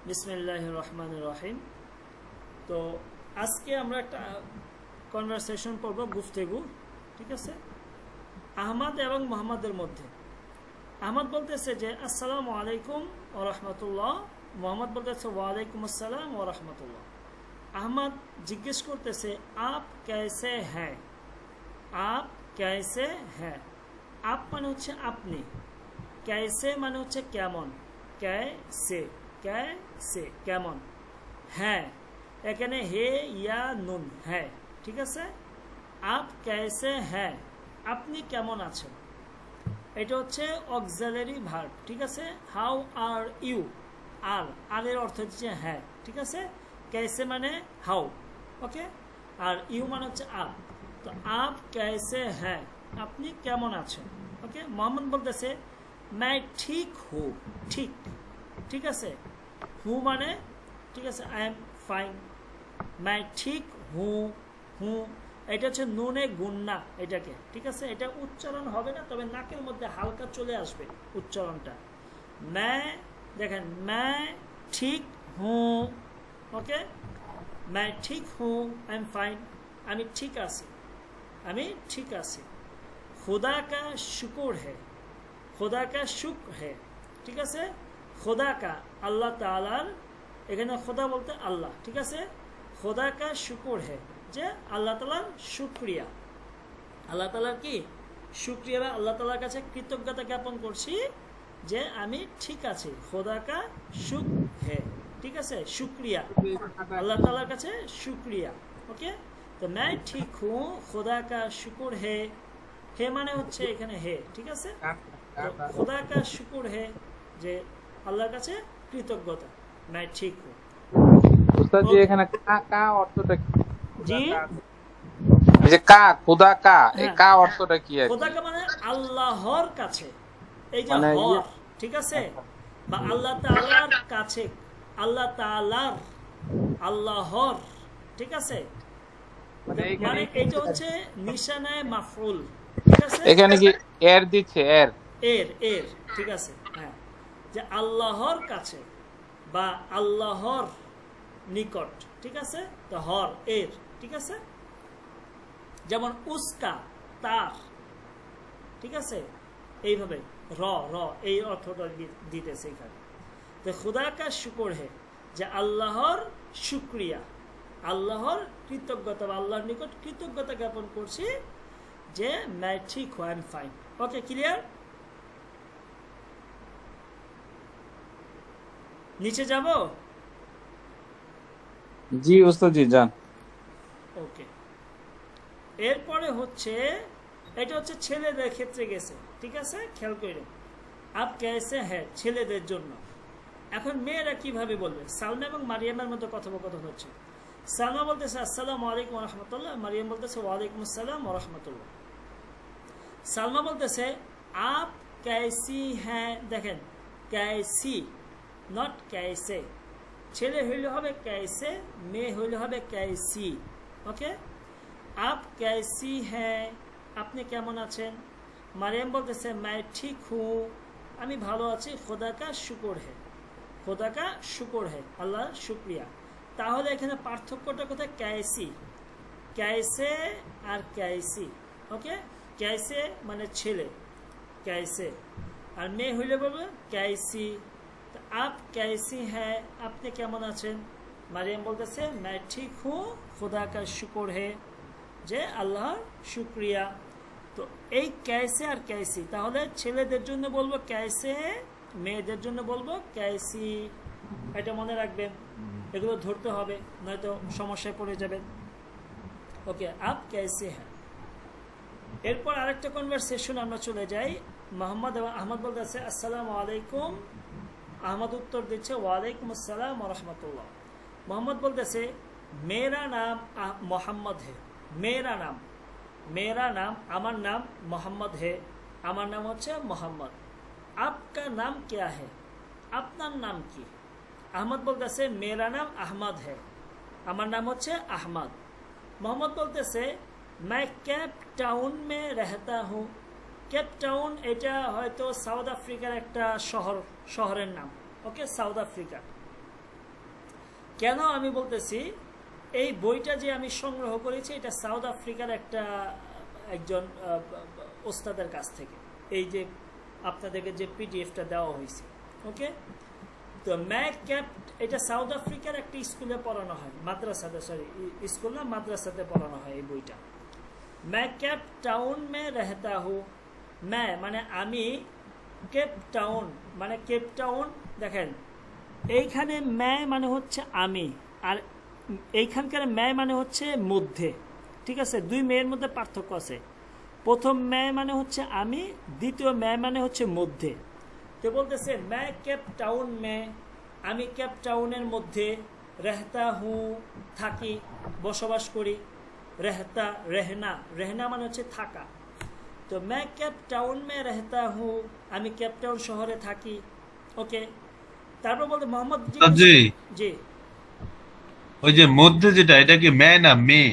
বিসমিল্লাহির রহমানির রহিম। তো আজকে আমরা একটা কনভারসেশন করব, গুফতেগু, ঠিক আছে, আহমদ এবং মোহাম্মদের মধ্যে। আহমদ বলতেছে যে আসসালামু আলাইকুম ওয়া রাহমাতুল্লাহ, মোহাম্মদ বলতেছে ওয়ালাইকুম আসসালাম ওয়া রাহমাতুল্লাহ। আহমদ জিজ্ঞেস করতেছে আপ कैसे हैं, আপ कैसे हैं। আপ মানে হচ্ছে আপনি, कैसे মানে হচ্ছে কেমন, कैसे कैसे কেমন, হ্যাঁ এখানে হে ইয়া নুন হ্যাঁ, ঠিক আছে। আপ कैसे हैं আপনি কেমন আছেন, এটা হচ্ছে অক্সিলারি ভার্ব, ঠিক আছে। হাউ আর ইউ, আর এর অর্থ হচ্ছে হ্যাঁ, ঠিক আছে। कैसे মানে হাউ, ওকে, আর ইউ মানে হচ্ছে আপ। তো আপ कैसे हैं আপনি কেমন আছেন, ওকে। মোহাম্মদ বলতেছে मैं ठीक हूँ, ঠিক, ঠিক আছে। হু মানে ঠিক আছে, আই এম ফাইন। मैं ठीक हूँ, হুঁ এটা হচ্ছে নুনে গুন্না এটাকে, ঠিক আছে। এটা উচ্চারণ হবে না, তবে নাকের মধ্যে হালকা চলে আসবে উচ্চারণটা। मैं দেখেন मैं ठीक हूँ, ওকে, मैं ठीक हूँ, आई एम फाइन, আমি ঠিক আছি, আমি ঠিক আছি। खुदा का शुक्र है, खुदा का शुक्र है, ঠিক আছে। खुदा का আল্লাহ তাআলার, এখানে खुदा বলতে আল্লাহ, ঠিক আছে। खुदा का शुक्र है যে আল্লাহ তাআলার শুকরিয়া, আল্লাহ তাআলার কি শুকরিয়া, আল্লাহ তাআলার কাছে কৃতজ্ঞতা জ্ঞাপন করছি যে আমি ঠিক আছি। खुदा का शुक्र है, ঠিক আছে, শুকরিয়া, আল্লাহ তাআলার কাছে শুকরিয়া, ওকে। তো मैं ठीक हूँ, खुदा का शुक्र है, হে মানে হচ্ছে এখানে হে, ঠিক আছে। তো खुदा का शुक्र है যে আল্লাহর কাছে কৃতজ্ঞতা, मैं ठीक हूँ। উস্তাদ জি এখানে কা অর্থটা কি? জি, এই যে কা, খুদা কা, এই কা অর্থটা কি? খুদা কা মানে আল্লাহর কাছে, এই যে মানে হর, ঠিক আছে, বা আল্লাহ তাআলার কাছে, আল্লাহ তাআলার, আল্লাহর, ঠিক আছে। মানে এটা হচ্ছে নিশানায়ে মাফউল, ঠিক আছে। এখানে কি এর দিচ্ছে, এর এর, ঠিক আছে, হ্যাঁ, যে আল্লাহর কাছে বা আল্লাহর নিকট, ঠিক আছে। তো হর এর, ঠিক আছে। যেমন উস্কা তার, ঠিক আছে, এইভাবে র এই অর্থটা দিতেছে এখানে। তো খুদা কা শুকর হে যে আল্লাহর শুকরিয়া, আল্লাহর কৃতজ্ঞতা বা আল্লাহর নিকট কৃতজ্ঞতা জ্ঞাপন করছি যে मैं ठीक हूं, I am fine, okay, clear. নিচে যাব? জি উস্তাদ জি যান। ওকে, এরপরে হচ্ছে এটা হচ্ছে ছেলেদের ক্ষেত্রে গেছে, ঠিক আছে, খেয়াল করে। আপ कैसे हैं ছেলেদের জন্য। এখন মেয়েরা কিভাবে বলবে? সালমা এবং মারিয়ামের মধ্যে কথোপকথন হচ্ছে। সালমা বলতেছে আসসালামু আলাইকুম ওয়া রাহমাতুল্লাহ, মারিয়াম বলতেছে ওয়ালাইকুম আসসালাম ওয়া রাহমাতুল্লাহ। সালমা বলতেছে আপ कैसी हैं, দেখেন कैसी নট कैसे, ছেলে হইলে হবে कैसे, মেয়ে হইলে হবে कैसी, ওকে। আপ कैसी हैं আপনি কেমন আছেন। মারিয়াম বলতেছে मैं ठीक हूँ আমি ভালো আছি। खुदा का शुक्र है, खुदा का शुक्र है আল্লাহর শুকরিয়া। তাহলে এখানে পার্থক্যটা কোথায়? कैसी, कैसे আর कैसी, ওকে। कैसे মানে ছেলে, कैसे, আর মেয়ে হইলে বলবে कैसी। তো आप कैसी हैं আপনি কেমন আছেন। মারিয়াম বলতেছে मैं ठीक हूँ, खुदा का शुक्र है যে আল্লাহর শুকরিয়া। তো এই कैसे আর कैसी, তাহলে ছেলেদের জন্য বলবো कैसे, মেয়েদের জন্য বলবো कैसी। এটা মনে রাখবেন, এগুলো ধরতে হবে, নয়তো সমস্যায় পড়ে যাবেন, ওকে। আপ कैसे हैं। এরপর আরেকটা কনভারসেশন আমরা চলে যাই। মোহাম্মদ এবং আহমদ বলতেছে আসসালামু আলাইকুম, আহমদ উত্তর দিচ্ছে ওয়ালাইকুম আসসালাম ওয়া রাহমাতুল্লাহ। মোহাম্মদ বলতেছে মেরা নাম মোহাম্মদ হে, মেরা নাম, মেরা নাম আমার নাম মোহাম্মদ হে, আমার নাম হচ্ছে মোহাম্মদ। আপকা নাম क्या है আপনার নাম কি। আহমদ বলতেছে মেরা নাম আহমদ হে, আমার নাম হচ্ছে আহমদ। মোহাম্মদ বলতেছে मैं কেপ টাউন মে रहता हूँ, কেপ টাউন এটা হয়তো সাউথ আফ্রিকার একটা শহরের নাম, ওকে, সাউথ আফ্রিকা। কেন আমি বলতেছি, এই বইটা যে আমি সংগ্রহ করেছি এটা সাউথ আফ্রিকার একজন ওস্তাদের কাছ থেকে, এই যে আপনাদেরকে যে পিডিএফটা দেওয়া হয়েছে। ওকে, তো এটা সাউথ আফ্রিকার একটা স্কুলে পড়ানো হয়, মাদ্রাসাতে, সরি স্কুল না, মাদ্রাসাতে পড়ানো হয় এই বইটা। मैं केप टाउन में रहता हूँ। मैं মানে আমি, কেপ টাউন মানে কেপ টাউন। দেখেন এইখানে मैं মানে হচ্ছে আমি, আর এইখানকার मैं মানে হচ্ছে মধ্যে। ঠিক আছে, দুই মেয়ের মধ্যে পার্থক্য আছে। প্রথম मैं মানে হচ্ছে আমি, দ্বিতীয় मैं মানে হচ্ছে মধ্যে। তো বলতেছে मैं কেপ টাউন में, আমি কেপ টাউনের মধ্যে, रहता हूँ থাকি, বসবাস করি। रहता रहना, रहना মানে হচ্ছে থাকা। তো मैं केप टाउन में रहता हूँ, আমি কেপ টাউন শহরে থাকি। ওকে, তারপর বলতে মোহাম্মদ জি জি, ওই যে মধ্যে যেটা, এটা কি মে না মে?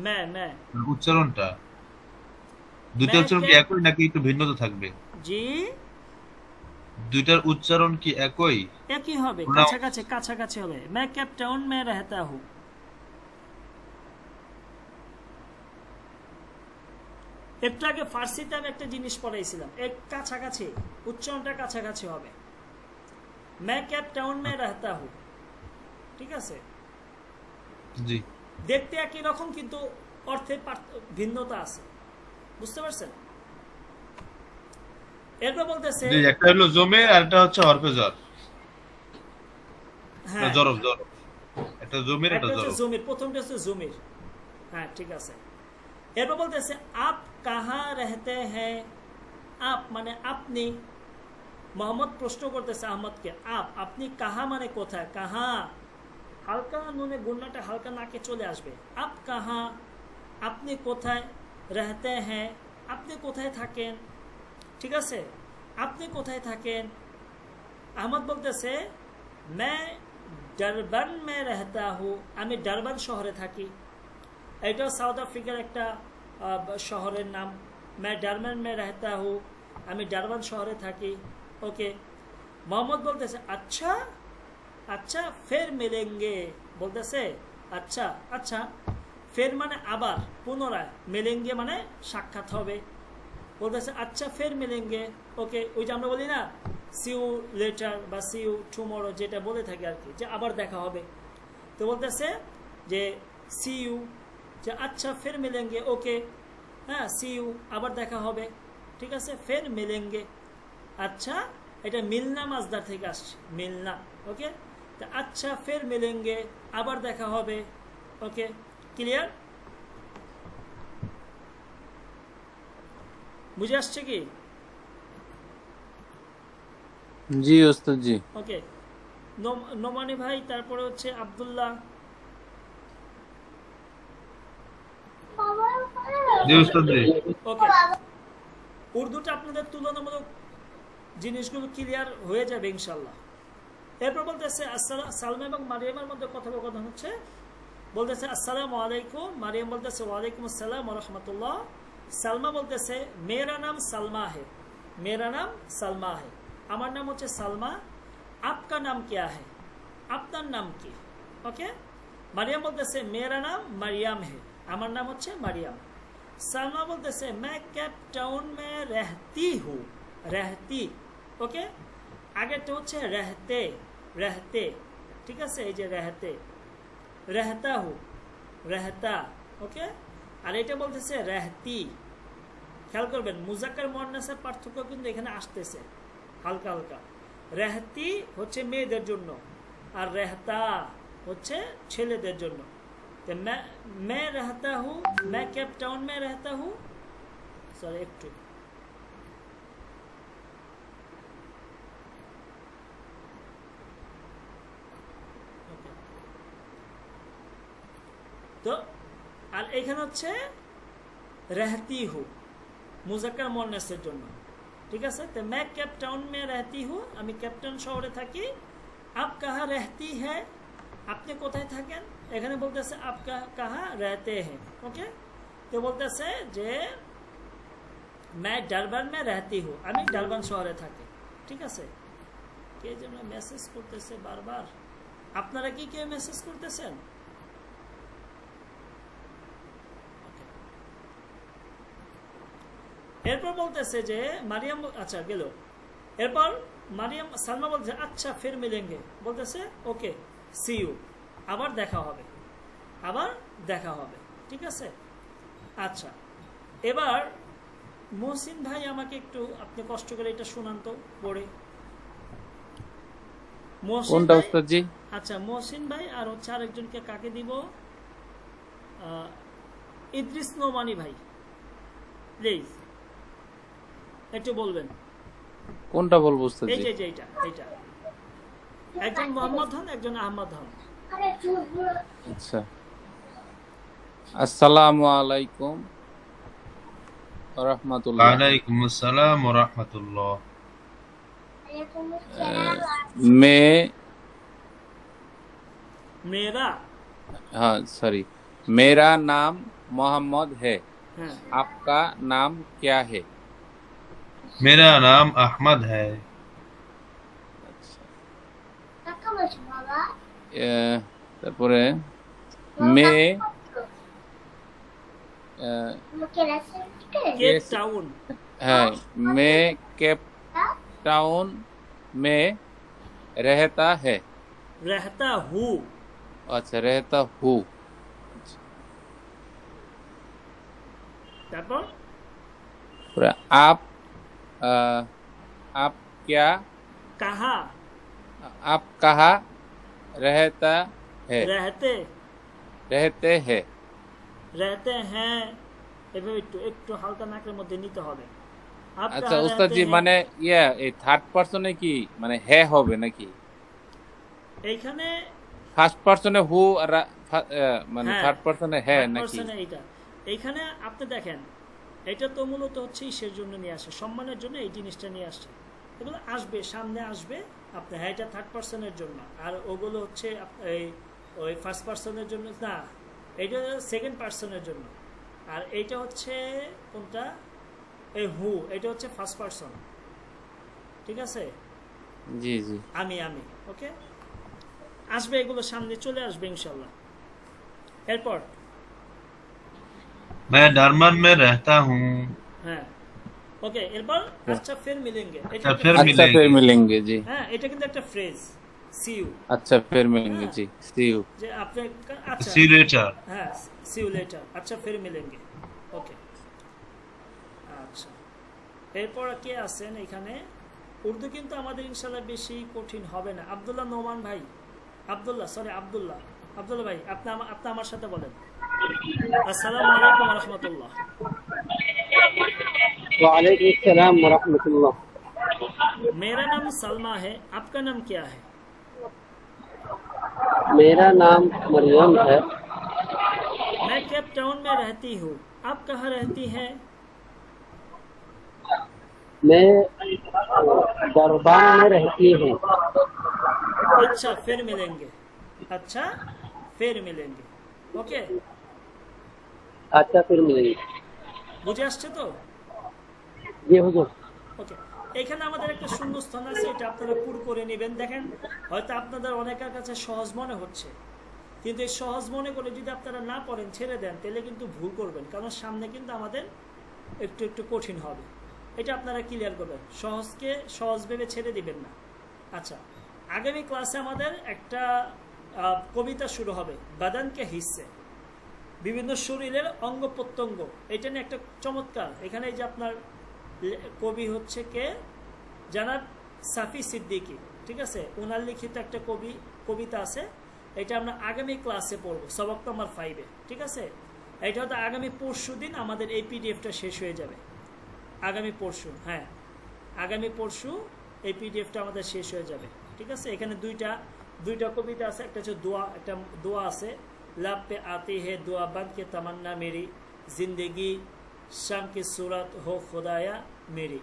मैं উচ্চারণটা, দুইটা मैं উচ্চারণ কি केप, একই নাকি একটু ভিন্নতা থাকবে? জি দুইটার উচ্চারণ কি একই? একই হবে, না। কাছাকাছি হবে। मैं केप टाउन में रहता हूँ। একটু আগে ফার্সিতে আমি একটা জিনিস পড়াইছিলাম, এক কাছাকাছি, উচ্চারণটা কাছাকাছি হবে। मैं केप टाउन में रहता हूँ। ঠিক আছে, জি দেখতে একই রকম কিন্তু অর্থে ভিন্নতা আছে, বুঝতে পারছেন? এরপর বলতেছে, জি, একটা হলো জমে আর একটা হচ্ছে হরফে জর, হ্যাঁ জরব জরব, একটা জমির একটা একটা হচ্ছে জরব। জমির, প্রথমটা হচ্ছে জমির। হ্যাঁ ঠিক আছে। এরপর বলতেছে আপ কাহা রহতে হ্যাঁ। আপ মানে আপনি। মোহাম্মদ প্রশ্ন করতেছে আহমদকে, আপনি কাহা মানে কোথায়? কাহা হালকা নুনে গুন্নাটা হালকা নাকে চলে আসবে। আপ কাহা, আপনি কোথায়? রহতে হ্যাঁ, আপনি কোথায় থাকেন? ঠিক আছে, আপনি কোথায় থাকেন? আহমদ বলতেছে मैं ডারবান में रहता हूँ, আমি ডারবান শহরে থাকি। এটাও সাউথ আফ্রিকার একটা শহরের নাম। मैं ডারবান में रहता हूँ, আমি ডারবান শহরে থাকি। ওকে, মোহাম্মদ বলতেছে আচ্ছা আচ্ছা ফের মিলেঙ্গে, বলতেছে আচ্ছা আচ্ছা, ফের মানে আবার, পুনরায়, মিলেঙ্গে মানে সাক্ষাৎ হবে। বলতেছে আচ্ছা ফের মিলেঙ্গে। ওকে, ওই যে আমরা বলি না সি ইউ লেটার বা সি ইউ টুমরো, যেটা বলে থাকি আর কি, যে আবার দেখা হবে। তো বলতেছে যে সি ইউ, যে আচ্ছা ফের মিলেঙ্গে। ওকে, হ্যাঁ সি ইউ, আবার দেখা হবে। ঠিক আছে, ফের মিলেঙ্গে। আচ্ছা, এটা মিলনা মাজদার থেকে আসছে, মিলনা। ওকে, তো আচ্ছা ফের মিলেঙ্গে, আবার দেখা হবে। ওকে, ক্লিয়ার? বুঝে আসছে কি? জি ওস্তাদ জি। ওকে, নোমানি ভাই, তারপরে হচ্ছে আব্দুল্লাহ। জি উস্তাদ জি। ওকে, উর্দুটা আপনাদের তুলনামূলক জিনিসগুলো ক্লিয়ার হয়ে যাবে ইনশাল্লাহ। এরপর বলতেছে সালমা এবং মারিয়ামের মধ্যে কথোপকথন হচ্ছে। বলতেছে আসসালামু আলাইকুম, মারিয়াম বলতেছে ওয়ালাইকুম আসসালাম ওয়া রাহমাতুল্লাহ। সালমা বলতেছে মেরা নাম সালমা হে, মেরা নাম সালমা হে, আমার নাম হচ্ছে সালমা। আপকা নাম কিয়া হে, আপনার নাম কি? ওকে, মারিয়াম বলতেছে মেরা নাম মারিয়াম হে, আমার নাম হচ্ছে মারিয়াম। সালমা বলতেছে मैं केप टाउन में रहती हूँ, रहती। ওকে, আগেরটা হচ্ছে रहते, रहते। ঠিক আছে, এই যে रहते, रहता हूँ, रहता। ওকে, আর এটা বলতেছে रहती। খেয়াল করবেন মুজাক্কার মুয়ান্নাসের পার্থক্য কিন্তু এখানে আসতেছে হালকা হালকা। रहती হচ্ছে মেয়েদের জন্য, আর रहता হচ্ছে ছেলেদের জন্য। तो मैं रहता हूँ, मैं केप टाउन में रहता हूँ। सॉरी एक তো আর এখানে হচ্ছে रहती हूँ মুজাক্কার মুয়ান্নাসের জন্য। ঠিক আছে, তো मैं केप टाउन में रहती हूँ, আমি কেপ টাউন শহরে থাকি। आप कहाँ रहती है, আপনি কোথায় থাকেন? এখানে বলতেছে आप कहाँ रहते हैं। ওকে, তো বলতেছে যে मैं ডারবান में रहती हूँ, আমি ডারবান শহরে থাকি। ঠিক আছে, কে যেন মেসেজ করতেছে বারবার। আপনারা কি কেউ মেসেজ করতেছেন? এরপর বলতেছে যে মারিয়াম, আচ্ছা গেল। এরপর মারিয়াম সালমা বলছে আচ্ছা ফির মিলেঙ্গে, বলতেছে ওকে সি ইউ, আবার দেখা হবে, আবার দেখা হবে, ঠিক আছে। আচ্ছা এবার মহসিন ভাই আমাকে একটু আপনি কষ্ট করে এটা শোনান তো পড়ে। কোনটা উস্তাদ জি? আচ্ছা মহসিন ভাই আর হচ্ছে আরেকজনকে কাকে দিব, ইদ্রিস নোমানি ভাই প্লিজ একটু বলবেন। কোনটা বলবো উস্তাদ জি? এই যে এইটা, একজন মোহাম্মদ হন, একজন আহমদ হন। আচ্ছা, আসসালামু আলাইকুম ওয়া রাহমাতুল্লাহ। ওয়া আলাইকুম আসসালাম ওয়া রাহমাতুল্লাহ। मेरा नाम मोहम्मद है, आपका नाम क्या है? मेरा नाम अहमद है। তারপরে मैं केप टाउन, है मैं केप टाउन में रहता है। रहता हूँ। अच्छा रहता हूँ। आप क्या कहा, आप कहाँ रहता है? रहते हैं। रहते हैं এভাবে একটু হালকা নাকের মধ্যে নিতে হবে। আচ্ছা উস্তাদ জি, মানে এই থার্ড পারসনে কি মানে হে হবে নাকি? এইখানে ফার্স্ট পারসনে হু আর মানে থার্ড পারসনে হে নাকি? এইখানে আপনি দেখেন এটা তো মূলত হচ্ছে ইসের জন্য নিয়ে আসে, সম্মানের জন্য এই জিনিসটা নিয়ে আসছে। এগুলো আসবে, সামনে আসবে আপনি, হ্যাঁ এটা থার্ড পারসনের জন্য, আর ওগুলো হচ্ছে ওই ফার্স্ট পারসনের জন্য না, এইটা সেকেন্ড পারসনের জন্য। আর এইটা হচ্ছে কোনটা, এই হু, এটা হচ্ছে ফার্স্ট পারসন, ঠিক আছে? জি জি, আমি ওকে, আসবে এগুলো সামনে চলে আসবে ইনশাআল্লাহ। এরপর मैं डरमन में रहता हूँ। হ্যাঁ ওকে, এরপর আচ্ছা ফির মিলেंगे, अच्छा फिर मिलेंगे जी। হ্যাঁ এটা কিন্তু একটা ফ্রেজ, সি ইউ। अच्छा फिर मिलेंगे जी, सी यू। যে আপনি আচ্ছা सी लेटर, হ্যাঁ সি ইউ লেটার, আচ্ছা ফির মিলেंगे, ওকে। আচ্ছা এরপর কে আছেন এখানে? উর্দু কিন্তু আমাদের ইনশাআল্লাহ বেশি কঠিন হবে না। আব্দুল্লাহ নোমান ভাই, আব্দুল্লাহ ভাই আপনি আমার সাথে বলেন আসসালামু আলাইকুম ওয়া রাহমাতুল্লাহ। ওয়া আলাইকুম আসসালাম ওয়া রাহমাতুল্লাহ। मेरा नाम सलमा है, आपका नाम क्या है? मेरा नाम मरियम है। मैं केप टाउन में रहती हूँ, आप कहाँ रहती हैं? मैं दरबान में रहती हूँ। अच्छा फिर मिलेंगे, ओके। अच्छा फिर मिलेंगे, বুঝে আসছে তো? জি হুজুর। ওকে, এখানে আমাদের একটা শূন্যস্থান আছে, এটা আপনারা পুর করে নেবেন। দেখেন হয়তো আপনাদের অনেকের কাছে সহজ মনে হচ্ছে, কিন্তু এই সহজ মনে করে যদি আপনারা না পড়েন, ছেড়ে দেন, তাহলে কিন্তু ভুল করবেন, কারণ সামনে কিন্তু আমাদের একটু কঠিন হবে। এটা আপনারা ক্লিয়ার করবেন, সহজকে সহজ ভেবে ছেড়ে দিবেন না। আচ্ছা আগামী ক্লাসে আমাদের একটা কবিতা শুরু হবে, বাদানকে হিসে, বিভিন্ন শরীরের অঙ্গ প্রত্যঙ্গ, এটা নিয়ে একটা চমৎকার। এখানে এই যে আপনার কবি হচ্ছে কে, জানাব সাফি সিদ্দিকী, ঠিক আছে, ওনার লিখিত একটা কবিতা আছে, এটা আমরা আগামী ক্লাসে পড়বো, সবক নম্বর 5-এ, ঠিক আছে। এটা হয়তো আগামী পরশু দিন আমাদের এই পিডিএফটা শেষ হয়ে যাবে, আগামী পরশু, হ্যাঁ আগামী পরশু এই পিডিএফটা আমাদের শেষ হয়ে যাবে, ঠিক আছে। এখানে দুইটা কবিতা আছে, একটা হচ্ছে একটা দোয়া আছে, लब पे आती है दुआ बन के तमन्ना मेरी, जिंदगी शम की सूरत हो खुदाया मेरी,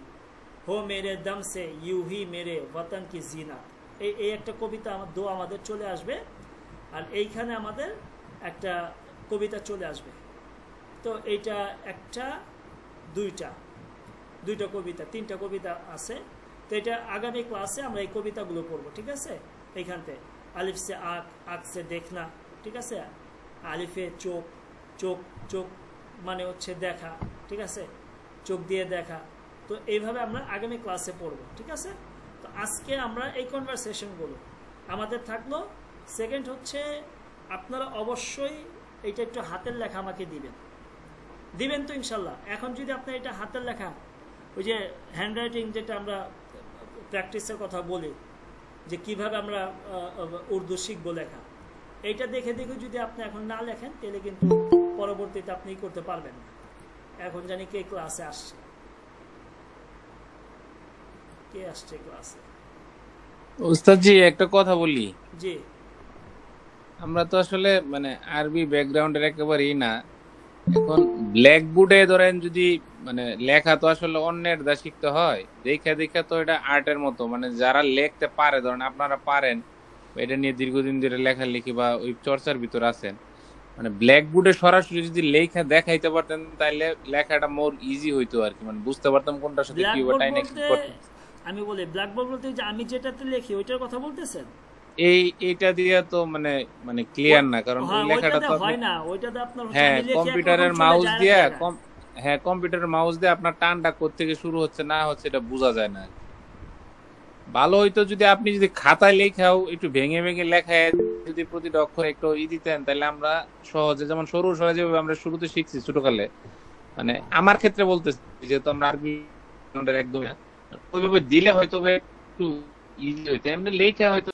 हो मेरे दम से यूं ही मेरे वतन की जीना। এই একটা কবিতা দোয়া আমাদের চলে আসবে, আর এইখানে আমাদের একটা কবিতা চলে আসবে। তো এইটা একটা দুইটা কবিতা, 3টা কবিতা আছে। তো এটা আগামী ক্লাসে আমরা এই কবিতাগুলো পড়বো, ঠিক আছে। এইখান থেকে আলিফ সে আঁক, আঁক সে দেখনা, ঠিক আছে? আলিফে চোখ, চোখ চোখ মানে হচ্ছে দেখা, ঠিক আছে? চোখ দিয়ে দেখা। তো এইভাবে আমরা আগামী ক্লাসে পড়ব, ঠিক আছে? তো আজকে আমরা এই কনভারসেশনগুলো আমাদের থাকলো। সেকেন্ড হচ্ছে আপনারা অবশ্যই এটা একটু হাতের লেখা আমাকে দিবেন তো ইনশাল্লাহ। এখন যদি আপনার এটা হাতের লেখা, ওই যে হ্যান্ডরাইটিং যেটা আমরা প্র্যাকটিসের কথা বলি, যে কিভাবে আমরা উর্দু শিখবো লেখা, এইটা দেখে দেখে যদি আপনি এখন না লেখেন তাহলে কিন্তু পরবর্তীতে আপনি করতে পারবেন না। এখন জানি কে ক্লাসে আসছে, কে আসছে ক্লাসে? উস্তাদ জি একটা কথা বলি, জি আমরা তো আসলে মানে আরবি ব্যাকগ্রাউন্ডের একেবারেই না। এখন ব্ল্যাকবোর্ডে ধরেন যদি মানে লেখা তো আসলে অন্যের দা শিখতে হয়, দেখা দেখা তো এটা আর্টের মতো, মানে যারা লিখতে পারে, ধরেন আপনারা পারেন, এটা নিয়ে দীর্ঘদিন ধরে লেখালেখি বা ওই চর্চার ভিতর আছেন, মানে ব্ল্যাকবোর্ডে সরাসরি যদি লেখা দেখাইতে পারতেন তাহলে লেখাটা মোর ইজি হইতো আর কি, মানে বুঝতে পারতাম কোনটার সাথে কি ব্ল্যাকবোর্ড টাইনে কি বলতে করতে। আমি বলি ব্ল্যাকবোর্ড বলতে যে আমি যেটাতে লিখি ওইটার কথা বলতেছেন? এইটা দিয়ে তো মানে মানে ক্লিয়ার না, কারণ ওই লেখাটা তো হয় না, ওইটাতে আপনার হচ্ছে হ্যাঁ আমি লিখি কম্পিউটারের একরকম চলে মাউস যায় দিয়ে আরেক জায়গায়। হ্যাঁ কম্পিউটারের মাউস দিয়ে আপনার টানটা কোত্থেকে শুরু হচ্ছে না হচ্ছে এটা বোঝা যায় না। ভালো হইতো যদি আপনি যদি খাতায় লেখাও একটু ভেঙে ভেঙে লেখায় যদি প্রতিটা অক্ষর একটু দিতেন, তাহলে আমরা সহজে, যেমন সরু সহজে যেভাবে আমরা শুরুতে শিখছি ছোটকালে, মানে আমার ক্ষেত্রে বলতেছি যেহেতু আমরা আরবি একদম ওইভাবে দিলে হয়তো একটু ইজি হইতো, এমনি লেখা হয়তো